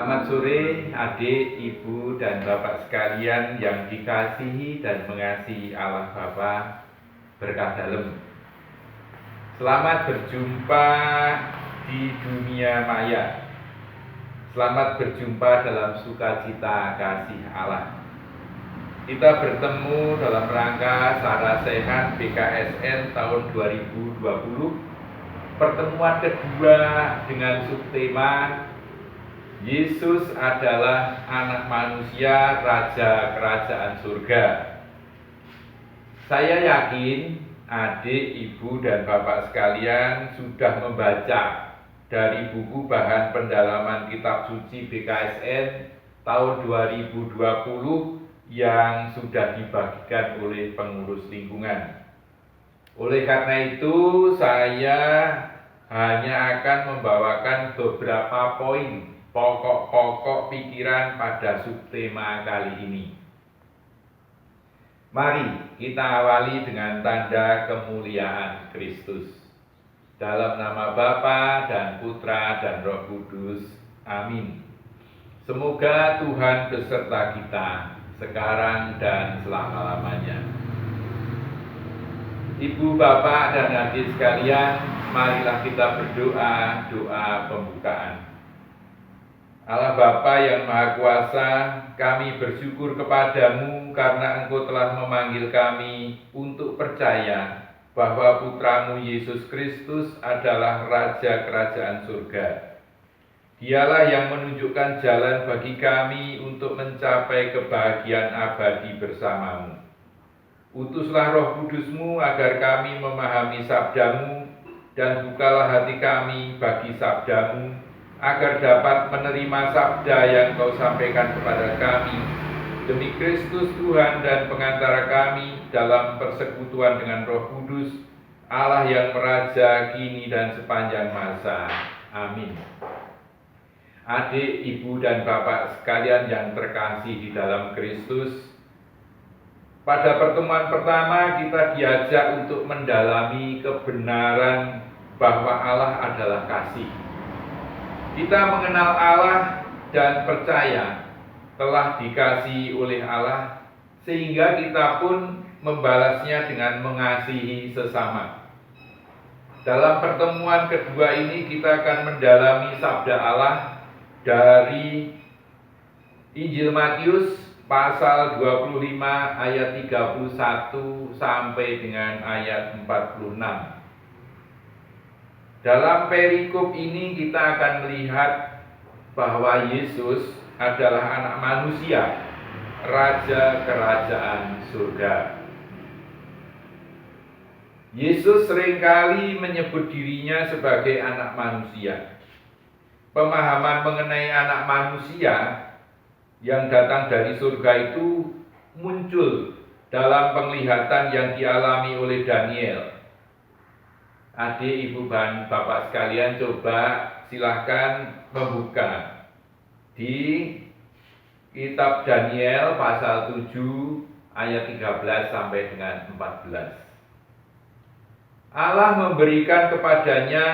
Selamat sore adik, ibu, dan bapak sekalian yang dikasihi dan mengasihi Allah Bapa berkah dalem. Selamat berjumpa di dunia maya. Selamat berjumpa dalam sukacita kasih Allah. Kita bertemu dalam rangka Sarah Sehat BKSN tahun 2020. Pertemuan kedua dengan subtema Yesus adalah anak manusia, raja kerajaan surga. Saya yakin adik, ibu, dan bapak sekalian sudah membaca dari buku bahan pendalaman kitab suci BKSN tahun 2020 yang sudah dibagikan oleh pengurus lingkungan. Oleh karena itu, saya hanya akan membawakan beberapa poin pokok-pokok pikiran pada subtema kali ini. Mari kita awali dengan tanda kemuliaan Kristus. Dalam nama Bapa dan Putra dan Roh Kudus. Amin. Semoga Tuhan beserta kita sekarang dan selama-lamanya. Ibu, bapak, dan adik sekalian, marilah kita berdoa doa pembukaan. Allah Bapa yang Maha Kuasa, kami bersyukur kepadamu karena Engkau telah memanggil kami untuk percaya bahwa Putramu Yesus Kristus adalah Raja Kerajaan Surga. Dialah yang menunjukkan jalan bagi kami untuk mencapai kebahagiaan abadi bersamamu. Utuslah Roh Kudus-Mu agar kami memahami sabda-Mu dan bukalah hati kami bagi sabda-Mu, agar dapat menerima sabda yang Kau sampaikan kepada kami. Demi Kristus Tuhan dan pengantara kami dalam persekutuan dengan Roh Kudus, Allah yang meraja kini dan sepanjang masa. Amin. Adik, ibu, dan bapak sekalian yang terkasih di dalam Kristus, pada pertemuan pertama kita diajak untuk mendalami kebenaran bahwa Allah adalah kasih. Kita mengenal Allah dan percaya telah dikasihi oleh Allah, sehingga kita pun membalasnya dengan mengasihi sesama. Dalam pertemuan kedua ini kita akan mendalami sabda Allah dari Injil Matius pasal 25 ayat 31 sampai dengan ayat 46. Dalam perikop ini kita akan melihat bahwa Yesus adalah anak manusia, Raja Kerajaan Surga. Yesus seringkali menyebut dirinya sebagai anak manusia. Pemahaman mengenai anak manusia yang datang dari surga itu muncul dalam penglihatan yang dialami oleh Daniel. Adik, ibu, dan bapak sekalian, coba silahkan membuka di kitab Daniel pasal 7 ayat 13 sampai dengan 14. Allah memberikan kepadanya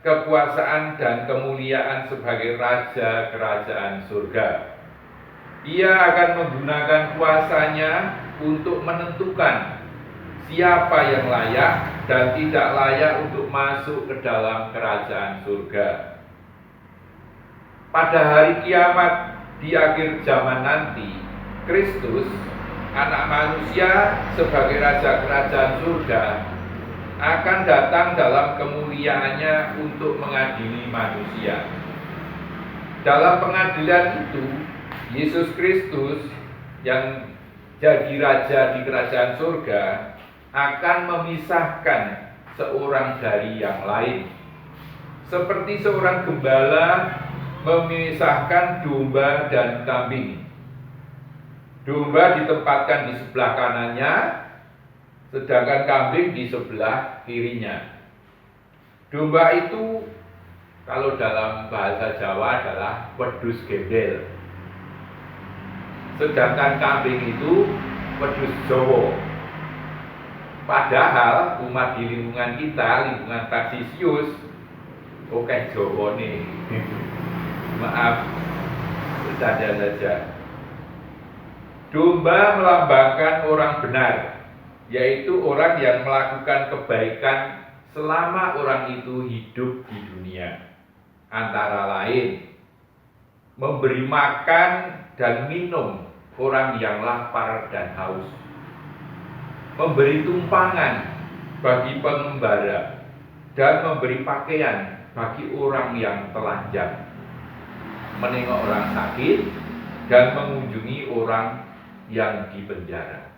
kekuasaan dan kemuliaan sebagai Raja Kerajaan Surga. Ia akan menggunakan kuasanya untuk menentukan siapa yang layak dan tidak layak untuk masuk ke dalam kerajaan surga. Pada hari kiamat di akhir zaman nanti, Kristus, anak manusia sebagai Raja Kerajaan Surga, akan datang dalam kemuliaannya untuk mengadili manusia. Dalam pengadilan itu, Yesus Kristus yang jadi Raja di Kerajaan Surga akan memisahkan seorang dari yang lain. Seperti seorang gembala memisahkan domba dan kambing. Domba ditempatkan di sebelah kanannya, sedangkan kambing di sebelah kirinya. Domba itu kalau dalam bahasa Jawa adalah wedhus gembel. Sedangkan kambing itu wedhus Jawa. Padahal umat di lingkungan kita, lingkungan Tarsisius, oke Jawa nih. Maaf, bercanda saja. Domba melambangkan orang benar, yaitu orang yang melakukan kebaikan selama orang itu hidup di dunia. Antara lain, memberi makan dan minum orang yang lapar dan haus, memberi tumpangan bagi pengembara, dan memberi pakaian bagi orang yang telanjang, menengok orang sakit, dan mengunjungi orang yang dipenjara.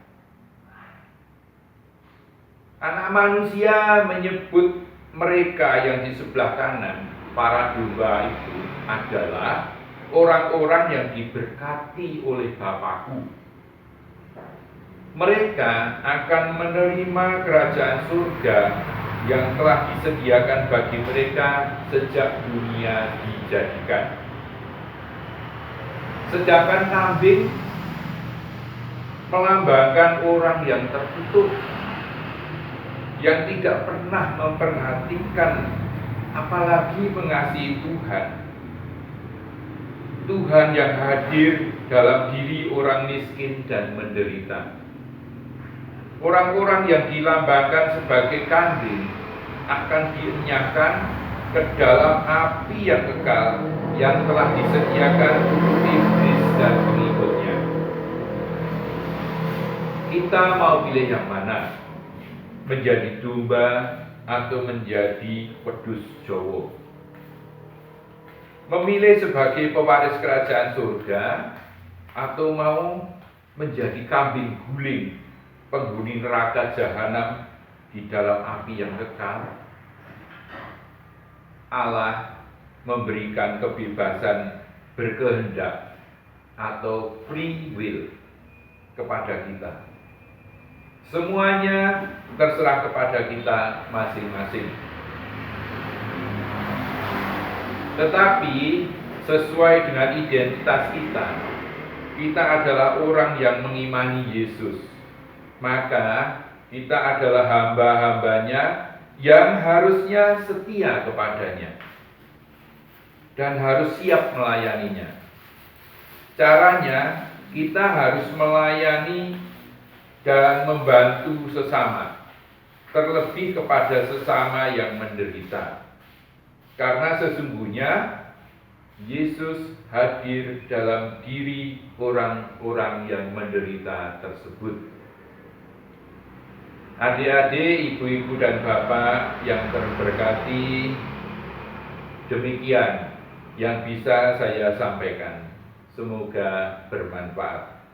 Anak manusia menyebut mereka yang di sebelah kanan, para domba itu adalah orang-orang yang diberkati oleh Bapakku. Mereka akan menerima kerajaan surga yang telah disediakan bagi mereka sejak dunia dijadikan. Sedangkan kambing melambangkan orang yang tertutup, yang tidak pernah memperhatikan apalagi mengasihi Tuhan. Tuhan yang hadir dalam diri orang miskin dan menderita. Orang-orang yang dilambangkan sebagai kambing akan dienyahkan ke dalam api yang kekal yang telah disediakan untuk iblis dan pengikutnya. Kita mau pilih yang mana? Menjadi domba atau menjadi wedhus Jawa? Memilih sebagai pewaris kerajaan surga atau mau menjadi kambing guling, penghuni neraka jahanam di dalam api yang kekal? Allah memberikan kebebasan berkehendak atau free will kepada kita. Semuanya terserah kepada kita masing-masing. Tetapi sesuai dengan identitas kita, kita adalah orang yang mengimani Yesus. Maka kita adalah hamba-hambanya yang harusnya setia kepadanya dan harus siap melayaninya. Caranya, kita harus melayani dan membantu sesama, terlebih kepada sesama yang menderita. Karena sesungguhnya Yesus hadir dalam diri orang-orang yang menderita tersebut. Adik-adik, ibu-ibu dan bapak yang terberkati, demikian yang bisa saya sampaikan. Semoga bermanfaat.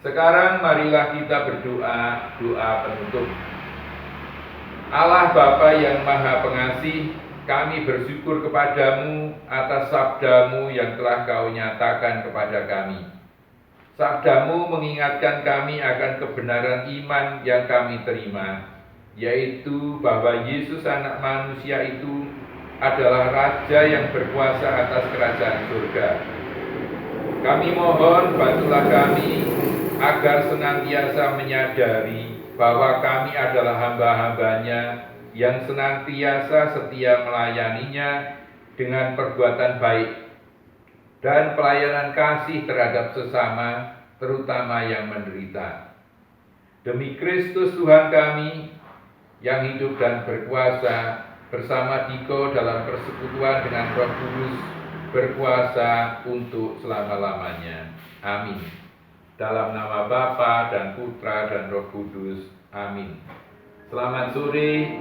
Sekarang marilah kita berdoa, doa penutup. Allah Bapa yang Maha Pengasih, kami bersyukur kepadamu atas sabdamu yang telah kau nyatakan kepada kami. Sabdamu mengingatkan kami akan kebenaran iman yang kami terima, yaitu bahwa Yesus anak manusia itu adalah Raja yang berkuasa atas kerajaan surga. Kami mohon bantulah kami agar senantiasa menyadari bahwa kami adalah hamba-hambanya yang senantiasa setia melayaninya dengan perbuatan baik dan pelayanan kasih terhadap sesama, terutama yang menderita. Demi Kristus Tuhan kami yang hidup dan berkuasa bersama Diko dalam persekutuan dengan Roh Kudus, berkuasa untuk selama-lamanya. Amin. Dalam nama Bapa dan Putra dan Roh Kudus. Amin. Selamat sore.